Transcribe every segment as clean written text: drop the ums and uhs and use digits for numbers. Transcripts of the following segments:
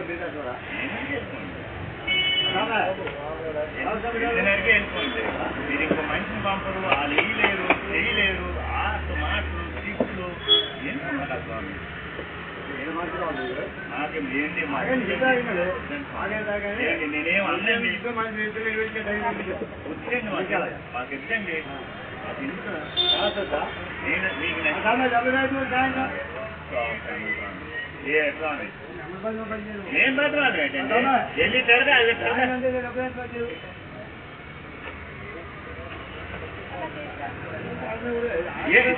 మీరు ఇంకో మనిషిని పంపరు, వాళ్ళు వేయలేరు, చేయలేరు, ఆటలు మాటలు చిక్కులు ఎందుకు స్వామి? ఏంటి నేనేం అందండి వచ్చింది మాకు ఇచ్చండి. నేను బతరాదు ఏంటంటే వెళ్ళి తరగా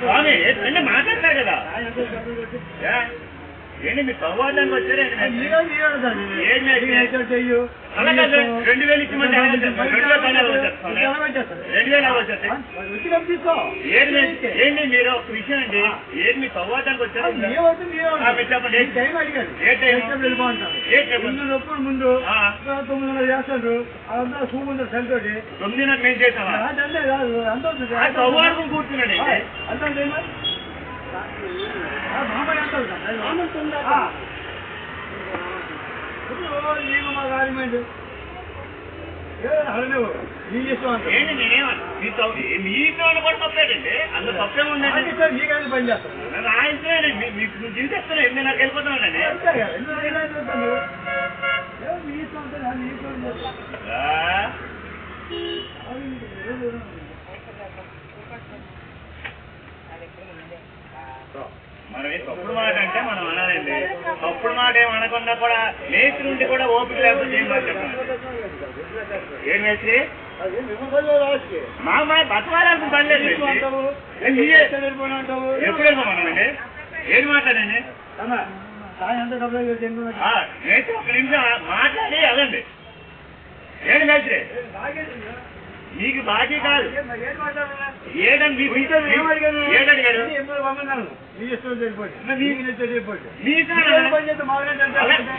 స్వామి ఏంటంటే మాట్లాడతారు కదా ఏంటి మీరు సంవాదానికి వచ్చారు. 2000 ఇచ్చిమంటే 2000 ఏంటి మీరు ఒక విషయం అండి, ఏంటి మీ సంవాదానికి వచ్చారు చెప్పండి. ముందు 9 చేస్తారు, అదంతా సూముందరు సెల్తోటి 9 మేము చేసామా సంవాదం కూర్చున్నాడు అంతా నీకు మా గారిమెంట్ ఏంటి మీతో కూడా తప్పలేదండి, అందులో తప్పే ఉందండి. మీకైనా పని చేస్తాను రాయించలేండి, మీకు జీవిస్తాను ఎందుకు నాకు వెళ్ళిపోతానండి. మనం తప్పుడు మాట అంటే మనం అనాలండి, తప్పుడు మాట ఏమనకుండా కూడా మేస్త్రి నుండి కూడా ఓపిక లేకపోతే చేయమని చెప్పండి. ఏం మేస్త్రి మా బతవాలని పని లేదు, ఎప్పుడు వెళ్ళిపోమన్నానండి. ఏది మాట్లాడండి మేస్త్రి ఒక్క నిమిషం మాట్లాడి అదండి. ఏంటి మేస్త్రి మీకు బాకీ కాదు ఏడని ఏడడిగారు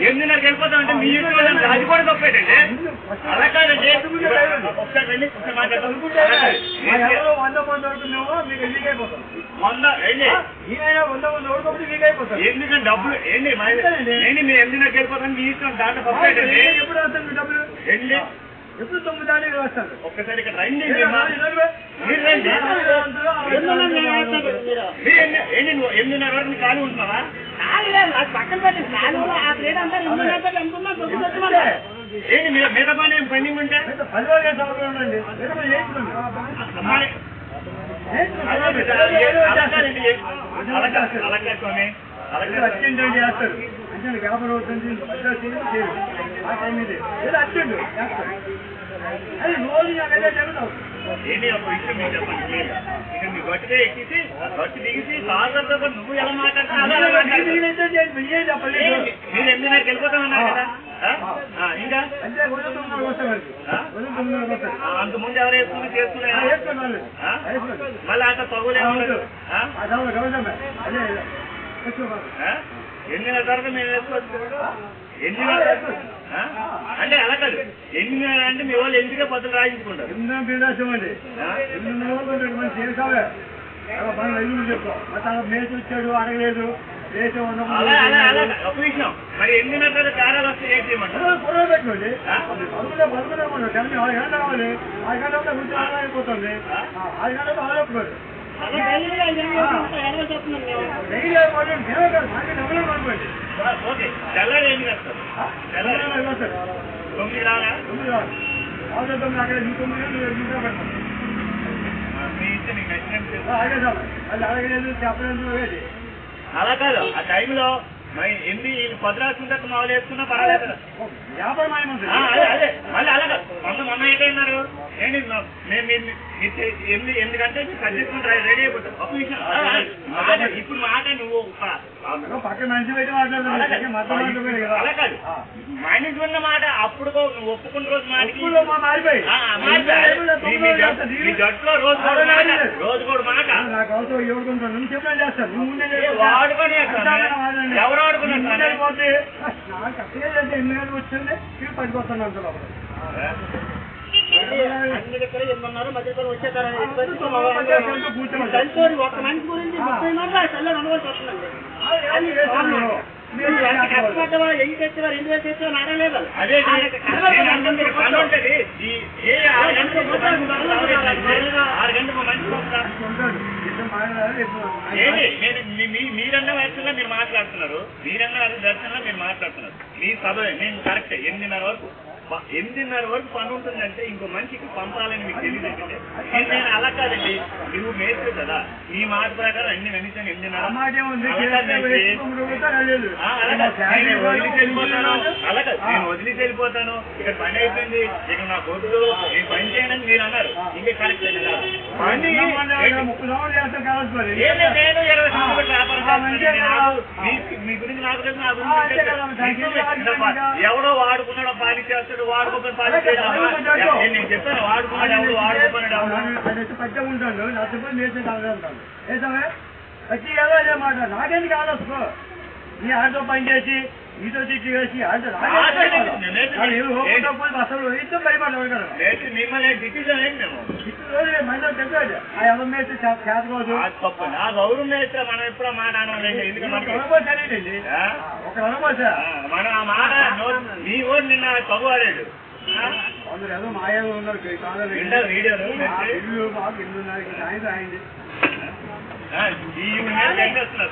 ఎనిమిదిన్నరకు వెళ్ళిపోతాం అంటే మీ అది కూడా తప్పేటండి. అలా కాదండి ఒకసారి వెళ్ళి మాట్లాడతాం. 100 ఎందుకంటే డబ్బులు ఏంటి ఏంటి మీరు 8న్నరకు వెళ్ళిపోతాను మీ ఇష్టం, దాంట్లో తప్పేటండి. ఎప్పుడు వస్తాను మీ డబ్బులు? ఏంటి ఎప్పుడు 9 దానికి వస్తాను. ఒక్కసారి ఇక్కడ రండి, మీరు రండి. 8:30 వరకు ఖాళీ ఉంటున్నావా? పక్కన పెట్టి ఏంటి మీరు మిగతా పని ఏం పెండింగ్ ఉంటే 10 రోజులు ఉండండి. అర్జెంట్ చేస్తారు అంటే వ్యాపారం అవుతుంది, ఆ టైం ఇది ఏదో అర్జెంట్ చేస్తారు. అది రోజు నాకైతే జరుగుతావు. ఏంటి ఒక విషయం మీరు చెప్పండి. ఇక మీ గట్టిగా ఎక్కిసి గట్టి దిగిసి సాగర్తో నువ్వు ఎలా మాట్లాడుతున్నావు చెప్పండి. మీరు 8న్నరకు వెళ్ళిపోతామన్నారు కదా ఇంకా అంతకుముందు ఎవరు వేసుకుని చేసుకున్నారు మళ్ళీ అంత పగులేదు. 8 వరకు మేము వేసుకోవచ్చు. 8 అంటే అలా కాదు, 8 అంటే మీ వాళ్ళు ఎందుకే పద్ధతులు రాయించుకుంటారు. చెప్తాం మేసి వచ్చాడు అడగలేదు ఒక విషయం మరి 8 కారాలు వస్తే ఏం చేయమంటారు? పెట్టుకోండి 10 గంటలు 6 గంటలు కావాలి. 6 గంటల కూర్చొని అయిపోతుంది. 6 గంటలకు ఆలోచుకోండి. ఓకే తెల్లారి ఏం చేస్తారు? 9 రాగా అక్కడ 9 పెడతాం. మీ ఇస్తే మీకు నచ్చినట్టు అడగలేదు చెప్పలేదు. అలా కాదు, ఆ టైంలో మరి 8 10 రాసుకుంటే మామూలు వేసుకున్నా పర్వాలేదు. అదే మళ్ళీ అలాగా మొన్న ఏంటన్నారు ఏంటి 8 గంటలు మీరు కట్ చేసుకుంటే రెడీ అయిపోతాం. ఒక విషయం ఇప్పుడు మాట నువ్వు పక్కన మంచి పెట్టి మాట్లాడుతున్నావు. అలా కాదు మనిషి ఉన్న మాట అప్పుడు నువ్వు ఒప్పుకున్న రోజు జట్లో రోజు కూడా మాట నాకు అవసరం ఎవరుకుంటాను నువ్వు చెప్పిన చేస్తాను. వాడుకొని ఎవరు ఆడుకున్నారు? పోతే నాకు అసలే 8 గంటలు వచ్చింది పడిపోతాను అంత లోపల. అన్ని దగ్గర 8:30 మధ్యలో వచ్చేసారు. ఒక మనిషి గురించి 30 మాటలు అనుకోవాల్సి వస్తుందండి. కష్టపడ్డవా ఎన్ని తెచ్చేవారు 2,000 తెచ్చేవారు అడగలేదు. అదే నేను అంటుంది పని ఉంటుంది. ఏ 6 గంటలకు మంచి ఉంటాడు ఇద్దరు మాట్లాడాలి ఎప్పుడు ఏంటి నేను మీరన్న దర్శనంలో మీరు మాట్లాడుతున్నారు, మీరన్న దర్శనంలో మీరు మాట్లాడుతున్నారు. మీ సభ నేను కరెక్ట్ 8:30 వరకు పని ఉంటుందంటే ఇంకో మనిషికి పంపాలని మీకు తెలియదు. నేను అలా కాదండి, నువ్వు మేస్త్రి కదా, ఈ మాట ప్రకారం అన్ని వెనిసాను 8:30 నేను వదిలి వెళ్ళిపోతాను. ఇక్కడ పని అయిపోయింది, ఇక నా కొద్దు నేను పని చేయనని మీరు అన్నారు. ఇంకా కరెక్ట్ కదా పని. నేను 20 సంవత్సరాలు వ్యాపారం మీ గురించి నాకు తెలుసు, నా గురించి ఎవడో వాడుకున్నాడో పాలి చేస్తాడు, వాడుకోకుండా పాలి చేయడం. నేను చెప్పాను వాడుకున్నాడు ఎవడు, వాడుకోమన్నాడు ఎవడు. పచ్చగా ఉంటాడు నా చెప్పి నేర్చే కాదంటాను ఏసమే వచ్చి ఏదో అదే మాట నాకెందుకు ఆలోచన నీ ఆటో పని చేసి మీతో తిట్టి వేసి అసలు భయపడదు మిమ్మల్ని డిసిజన్ ఏంటి మేము మళ్ళీ చెప్పాడు ఆ ఎవరి మీద చేతకోదు నా గౌరవం మీద మనం ఎప్పుడో మాట్లాడలేదు. ఎందుకంటే సరేనండి ఒక అనుభవం మనం ఆ మాట మీ ఓడు నిన్న తగువాడాడు. అందరు ఏదో మాయాలు ఉన్నారు వీడియోలు సాయంత్రం అయింది ఈ వస్తున్నారు